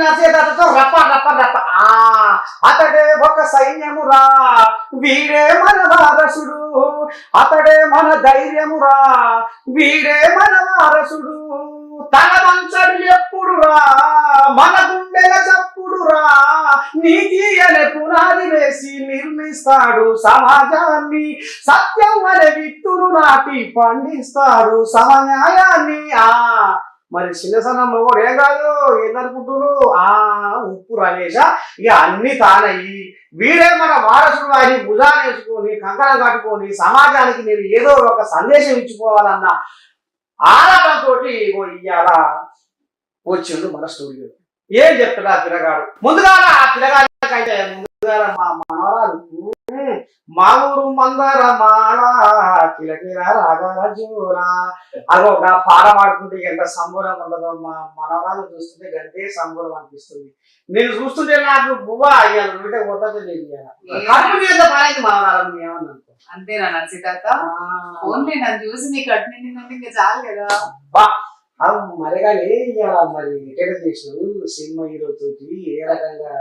నచేతతో రప్ప రప్ప రప్ప అతడే ఒక సైన్యమురా, వీడే మన వారసుడు. అతడే మన ధైర్యమురా, వీడే మన వారసుడు. తన వంచడు ఎప్పుడురా, మన గుండెల చప్పుడురా. నీతి అనే పునాది వేసి నిర్మిస్తాడు సమాజాన్ని, సత్యం అనే విత్తును నాటి పండిస్తాడు సమన్యాయాన్ని. మరి చిన్నసనం కూడా ఏం కాదు, ఏందనుకుంటున్నారు? ఉప్పు రమేష ఇక అన్ని తానయ్యి వీడే మన వారసుడు అని భుజాన్ని వేసుకొని కంకణం కట్టుకొని సమాజానికి నేను ఏదో ఒక సందేశం ఇచ్చిపోవాలన్న ఆరాటంతో ఇవాళ వచ్చిండు మన స్టూడియో. ఏం చెప్తాడు ఆ పిల్లగాడు? ముందుగా ఆ పిల్లగాడికైతే ముందుగా మా మనవరాలు మా ఊరు మందర మాడ కిలకిల రాగరాజురా అదో ఒక పాట పాడుతుంటే ఎంత సంబూరం ఉండదో. మా మనవరాలు చూస్తుంటే గంటే సంబూరం అనిపిస్తుంది. నేను చూస్తుంటే నాకు బువ్వ అయ్యాను ఉంటే కొట్టదు లేదు కడుపు మీద పాడైంది మనవరాలు. ఏమన్నా అంతేనా నచ్చితాక ఓన్లీ నన్ను చూసి మీ కట్టు నిండి ఇంకా చాలు కదా. మరి కానీ మరి ఎక్కడ చేసావు సినిమా హీరో తోటి ఏ రకంగా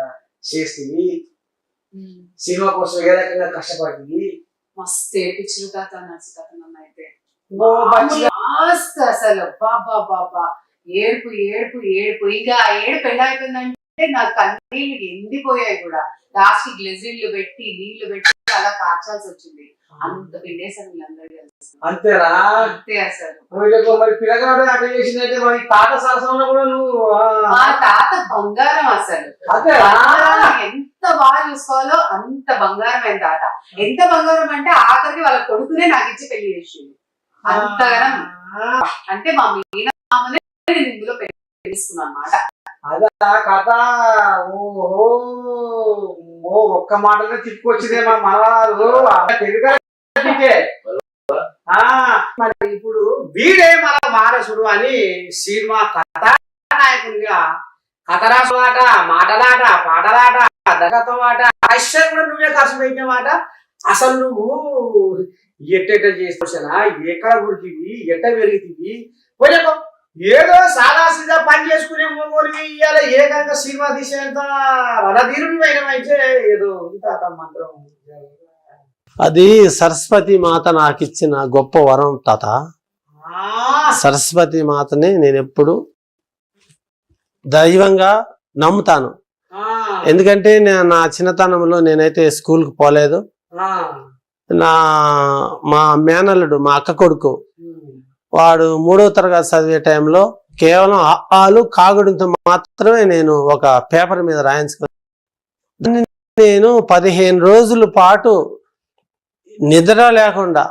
చేస్తుంది, సినిమా కోసం ఏ రకంగా కష్టపడింది? మస్తు ఏపించిన తాత నచ్చితాక నన్ను అయితే అసలు బాబా బాబా ఏడుపు ఏడుపు ఏడుపు. ఇంకా ఆ ఏడుపు ఎలా అయిపోయిందంటే నాకు కన్నీళ్ళు ఎండిపోయాయి కూడా. లాస్ట్ గ్లెజరిన్లు పెట్టి నీళ్లు పెట్టి అలా కార్చాల్సి వచ్చింది. అంత పిండేసాను వీళ్ళందరూ. అంతేనా? అంతే అసలు. మరి పిల్లగాడు అట్లా చేసిందంటే మరి తాత సరసంలో కూడా నువ్వు మా తాత బంగారం అసలు. ఎంత బాగా చూసుకోవాలో అంత బంగారమైన తాత. ఎంత బంగారం అంటే ఆఖరికి వాళ్ళ కొడుకునే నాకు ఇచ్చి పెళ్లి చేసింది. అంతగానం అంటే మా మీనామనే నేను ఇందులో పెళ్లిస్తున్నాను అన్నమాట. అదా కథ. ఓహో ఒక్క మాటలో తిప్పుకొచ్చిందే మా మనవారు. మరి ఇప్పుడు వీడే మన వారసుడు అని సినిమా కథానాయకునిగా కథ రాసమాట, మాటలాట, పాటలాట, దగతో మాట అశ్వం కూడా నువ్వే ఖర్చు పెట్టిన మాట. అసలు నువ్వు ఎట్ట చేస్తున్నా, ఎక్కడ పుడితివి, ఎట్ట పెరిగితివి? పోలేకో ఏదో సాదా సీదా పని చేసుకునే మొగోడివి ఇవాళ ఏకంగా సినిమా తీసేంత రణధీరుని అయితే ఏదో తాత మంత్రం. అది సరస్వతి మాత నాకు ఇచ్చిన గొప్ప వరం తాత. సరస్వతి మాతని నేను ఎప్పుడు దైవంగా నమ్ముతాను. ఎందుకంటే నా చిన్నతనంలో నేనైతే స్కూల్కి పోలేదు. మా మేనల్లుడు మా అక్క కొడుకు వాడు 3వ తరగతి చదివే టైంలో కేవలం ఆలు కాగుడితో మాత్రమే నేను ఒక పేపర్ మీద రాయించుకున్నాను. నేను 15 రోజుల పాటు నిద్ర లేకుండా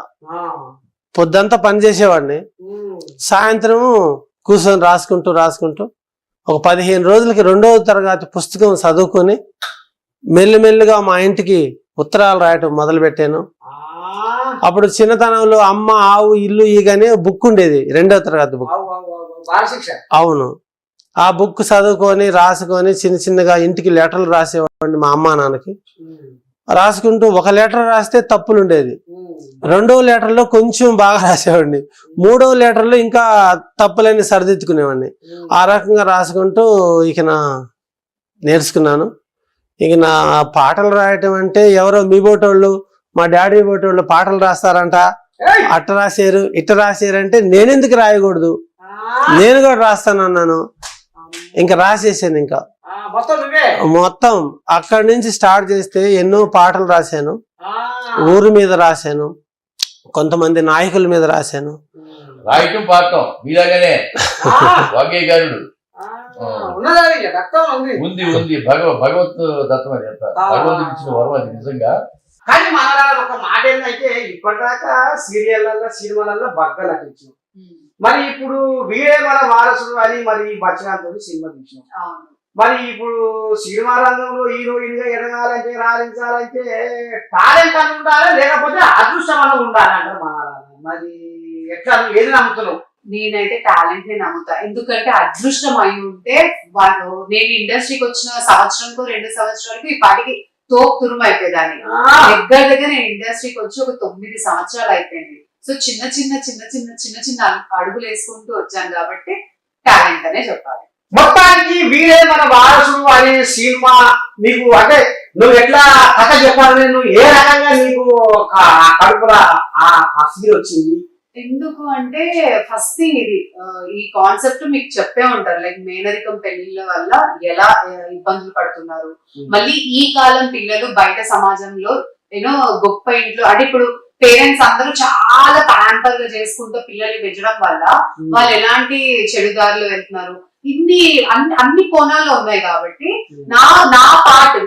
పొద్దంతా పనిచేసేవాడిని. సాయంత్రం కూర్చొని రాసుకుంటూ ఒక 15 రోజులకి 2వ తరగతి పుస్తకం చదువుకొని మెల్లిమెల్లిగా మా ఇంటికి ఉత్తరాలు రాయటం మొదలుపెట్టాను. అప్పుడు చిన్నతనంలో అమ్మ ఆవు ఇల్లు ఈగనే బుక్ ఉండేది, 2వ తరగతి బుక్. అవును, ఆ బుక్ చదువుకొని రాసుకొని చిన్న చిన్నగా ఇంటికి లెటర్లు రాసేవాడిని మా అమ్మ నాన్నకి. రాసుకుంటూ ఒక లెటర్ రాస్తే తప్పులు ఉండేది, 2వ లెటర్లో కొంచెం బాగా రాసేవాడిని, 3వ లెటర్లో ఇంకా తప్పులన్నీ సరిదిద్దుకునేవాడిని. ఆ రకంగా రాసుకుంటూ ఇక నేర్చుకున్నాను. ఇక నా పాటలు రాయటం అంటే ఎవరో మీ బోటోళ్ళు మా డాడీ బోటోళ్ళు పాటలు రాస్తారంట, అట్ట రాశారు ఇట్ట రాశారు అంటే నేనెందుకు రాయకూడదు, నేను కూడా రాస్తానన్నాను. ఇంకా రాసేసాను. ఇంకా మొత్తం అక్కడి నుంచి స్టార్ట్ చేస్తే ఎన్నో పాటలు రాశాను. ఊరి మీద రాశాను, కొంతమంది నాయకుల మీద రాశాను. రాయటం పాడటం మీలాగానే ఉంది భగవత్ దత్తం అది. ఎంత భగవంతుడు ఇచ్చిన వరం అది నిజంగా. కానీ మన ఒక మాట ఏంటంటే ఇప్పటిదాకా సీరియళ్ళల్లో సినిమాలలో బాగా నటించాం. మరి ఇప్పుడు వీడే మన వారసుడు అని మరి బచ్చగాంతో సినిమా తీసినాం. మరి ఇప్పుడు సినిమా రంగంలో హీరోయిన్ గా ఎదగాలంటే రాణించాలంటే టాలెంట్ అని ఉండాలి, లేకపోతే అదృష్టం అని ఉండాలంటారు మన. మరి ఎట్లా ఏది నమ్ముతున్నావు? నేనైతే టాలెంట్ ని నమ్ముతా. ఎందుకంటే అదృష్టం అయి ఉంటే వాళ్ళు నేను ఇండస్ట్రీకి వచ్చిన సంవత్సరంకో 2 సంవత్సరాలకు ఈ పాటికి తోపు తురుము అయిపోయేదాన్ని. దగ్గర నేను ఇండస్ట్రీకి వచ్చి ఒక 9 సంవత్సరాలు అయిపోయింది. సో చిన్న చిన్న అడుగులు వేసుకుంటూ వచ్చాను కాబట్టి టాలెంట్ అనే చెప్పాలి. మొత్తానికి వీడే మన వారసుడు అనే సినిమా నీకు అంటే నువ్వు ఎట్లా కథ చెప్పాలని నువ్వు ఏ రకంగా నీకు కడుపుల ఆ ఫీల్ వచ్చింది? ఎందుకు అంటే ఫస్ట్ థింగ్ ఇది ఈ కాన్సెప్ట్ మీకు చెప్పే ఉంటారు, లైక్ మేనరికం పెళ్లిళ్ళ వల్ల ఎలా ఇబ్బందులు పడుతున్నారు. మళ్ళీ ఈ కాలం పిల్లలు బయట సమాజంలో గొప్ప ఇంట్లో అంటే ఇప్పుడు పేరెంట్స్ అందరూ చాలా ప్యాంపర్ గా చేసుకుంటూ పిల్లల్ని పెంచడం వల్ల వాళ్ళు ఎలాంటి చెడుదారులు వెళ్తున్నారు, అన్ని కోణాల్లో ఉన్నాయి. కాబట్టి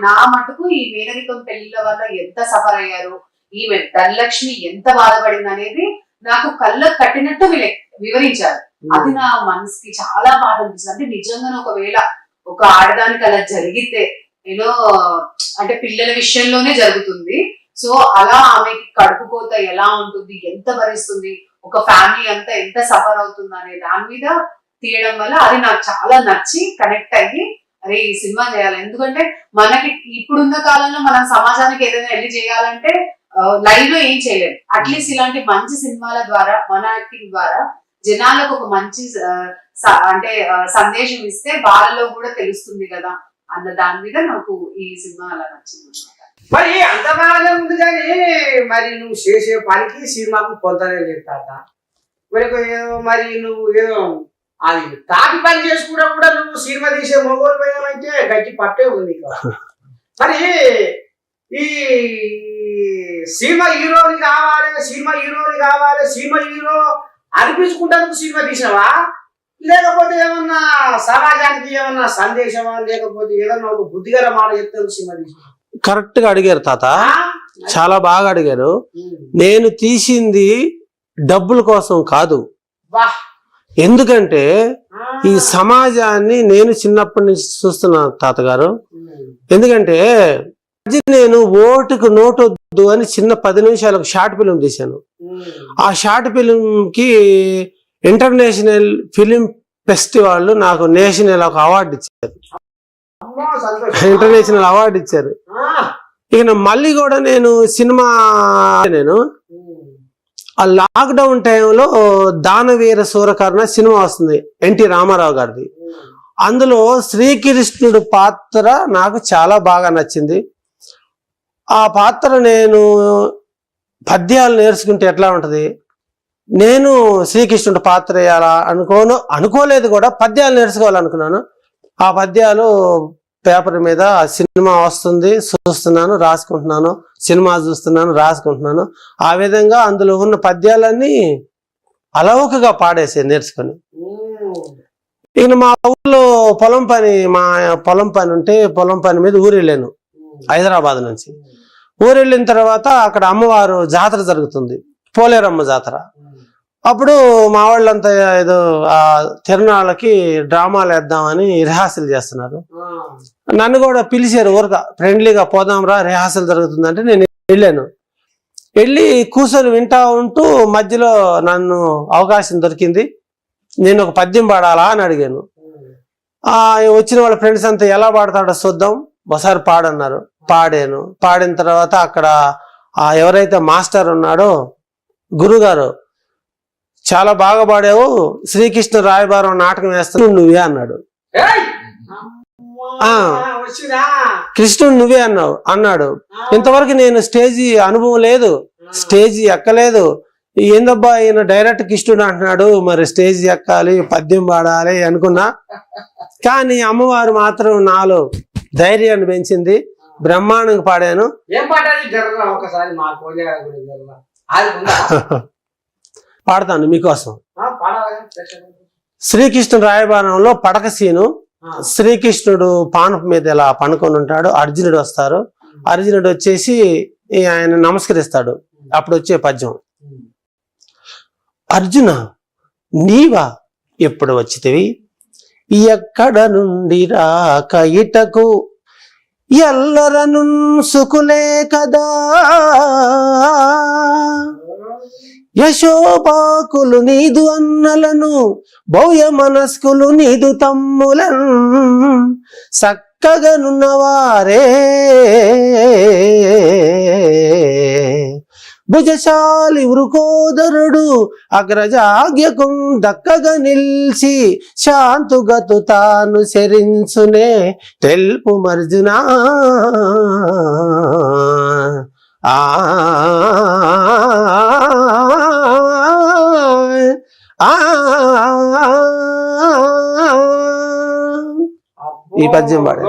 నా మటుకు ఈ మేనరికం పెళ్లిళ్ళ వల్ల ఎంత సఫర్ అయ్యారు, ఈమె ధనలక్ష్మి ఎంత బాధపడింది అనేది నాకు కళ్ళకు కట్టినట్టు వివరించారు. అది నా మనసుకి చాలా బాధ అనిపిస్తుంది. అంటే నిజంగా ఒకవేళ ఒక ఆడదానికి అలా జరిగితే అంటే పిల్లల విషయంలోనే జరుగుతుంది. సో అలా ఆమెకి కడుపుకోత ఎలా ఉంటుంది, ఎంత భరిస్తుంది, ఒక ఫ్యామిలీ అంతా ఎంత సఫర్ అవుతుంది అనే దాని మీద తీయడం వల్ల అది నాకు చాలా నచ్చి కనెక్ట్ అయ్యి అరే ఈ సినిమా చేయాలి. ఎందుకంటే మనకి ఇప్పుడున్న కాలంలో మనం సమాజానికి ఏదైనా వెళ్ళి చేయాలంటే లైవ్ లో ఏం చేయలేము. అట్లీస్ట్ ఇలాంటి మంచి సినిమాల ద్వారా మన యాక్టింగ్ ద్వారా జనాలకు ఒక మంచి అంటే సందేశం ఇస్తే వాళ్ళలో కూడా తెలుస్తుంది కదా అన్న దాని మీద నాకు ఈ సినిమా అలా నచ్చింది అనమాట. మరి అంత బాగానే ఉంది కానీ మరి నువ్వు చేసే పనికి సినిమాకు పొందనే లేదు తాత. మరి నువ్వు ఏదో అది తాపి పని చేసుకుంటా కూడా నువ్వు సినిమా తీసే మొగోలు పోయామంటే గట్టి పట్టే ఉంది. మరి ఈ సినిమా హీరోని కావాలి, సినిమా హీరో అనిపించుకుంటాను సినిమా తీసినవా, లేకపోతే ఏమన్నా సమాజానికి ఏమన్నా సందేశమా, లేకపోతే ఏదన్నా ఒక బుద్ధిగల మాట చెప్తే సినిమా తీసినవా? కరెక్ట్ గా అడిగారు తాత, చాలా బాగా అడిగారు. నేను తీసింది డబ్బుల కోసం కాదు. ఎందుకంటే ఈ సమాజాన్ని నేను చిన్నప్పటి నుంచి చూస్తున్నాను తాతగారు. ఎందుకంటే నేను ఓటుకు నోటు వద్దు అని చిన్న 10 నిమిషాలకు షార్ట్ ఫిలిం తీశాను. ఆ షార్ట్ ఫిలిం కి ఇంటర్నేషనల్ ఫిలిం ఫెస్టివల్ నాకు నేషనల్ ఒక అవార్డు ఇచ్చారు, ఇంటర్నేషనల్ అవార్డు ఇచ్చారు. ఇక మళ్ళీ కూడా నేను ఆ లాక్డౌన్ టైంలో దానవీర సూరకర్ణ సినిమా వస్తుంది ఎన్టీ రామారావు గారిది. అందులో శ్రీకృష్ణుడు పాత్ర నాకు చాలా బాగా నచ్చింది. ఆ పాత్ర నేను పద్యాలు నేర్చుకుంటే ఎట్లా ఉంటది, నేను శ్రీకృష్ణుడి పాత్ర వేయాలా అనుకోలేదు కూడా, పద్యాలు నేర్చుకోవాలనుకున్నాను. ఆ పద్యాలు పేపర్ మీద సినిమా వస్తుంది చూస్తున్నాను, రాసుకుంటున్నాను, సినిమా చూస్తున్నాను, రాసుకుంటున్నాను. ఆ విధంగా అందులో ఉన్న పద్యాలన్నీ అలవకగా నేర్చుకొని ఇక మా ఊళ్ళో పొలం పని ఉంటే పొలం పని మీద ఊరు వెళ్ళాను హైదరాబాద్ నుంచి. ఊరు వెళ్ళిన తర్వాత అక్కడ అమ్మవారు జాతర జరుగుతుంది, పోలేరమ్మ జాతర. అప్పుడు మా వాళ్ళంతా ఏదో ఆ తిరునాళ్ళకి డ్రామాలు వేద్దామని రిహార్సల్ చేస్తున్నారు. నన్ను కూడా పిలిచారు, ఊరక ఫ్రెండ్లీగా పోదాంరా రిహార్సల్ జరుగుతుందంటే నేను వెళ్ళాను. వెళ్ళి కూర్చొని వింటా ఉంటూ మధ్యలో నన్ను అవకాశం దొరికింది. నేను ఒక పద్యం పాడాలా అని అడిగాను. వచ్చిన వాళ్ళ ఫ్రెండ్స్ అంతా ఎలా పాడతాడో చూద్దాం, ఒకసారి పాడన్నారు. పాడాను. పాడిన తర్వాత అక్కడ ఎవరైతే మాస్టర్ ఉన్నాడో గురుగారు, చాలా బాగా పాడావు, శ్రీకృష్ణ రాయబారం నాటకం వేస్తాను నువ్వే అన్నాడు. కృష్ణుడు నువ్వే అన్నాడు. ఇంతవరకు నేను స్టేజీ అనుభవం లేదు, స్టేజీ ఎక్కలేదు. ఏందబ్బా ఈయన డైరెక్ట్ కృష్ణుడు అంటున్నాడు, మరి స్టేజ్ ఎక్కాలి, పద్యం పాడాలి అనుకున్నా. కానీ అమ్మవారు మాత్రం నాలో ధైర్యాన్ని పెంచింది, బ్రహ్మాండంగా పాడాను. పాడతాను మీకోసం. శ్రీకృష్ణ రాయబారంలో పడక సీను, శ్రీకృష్ణుడు పానపు మీద ఇలా పనుకొని ఉంటాడు, అర్జునుడు వస్తారు. అర్జునుడు వచ్చేసి ఆయన నమస్కరిస్తాడు. అప్పుడు వచ్చే పద్యం, అర్జున నీవా ఎప్పుడు వచ్చితివి, ఎక్కడ నుండి రాక ఇటకు, ఎల్లరను సుకులే కదా, యశోపాకులు నీదు అన్నలను, భవ్య మనస్కులు నీదు తమ్ములను, చక్కగనున్నవారే భుజశాలి వృకోదరుడు అగ్రజాజ్ఞకం దక్కగా నిల్చి శాంతుగతు తాను శరించునే తెలుపు మర్జునా ఈ పద్యం పాడారు.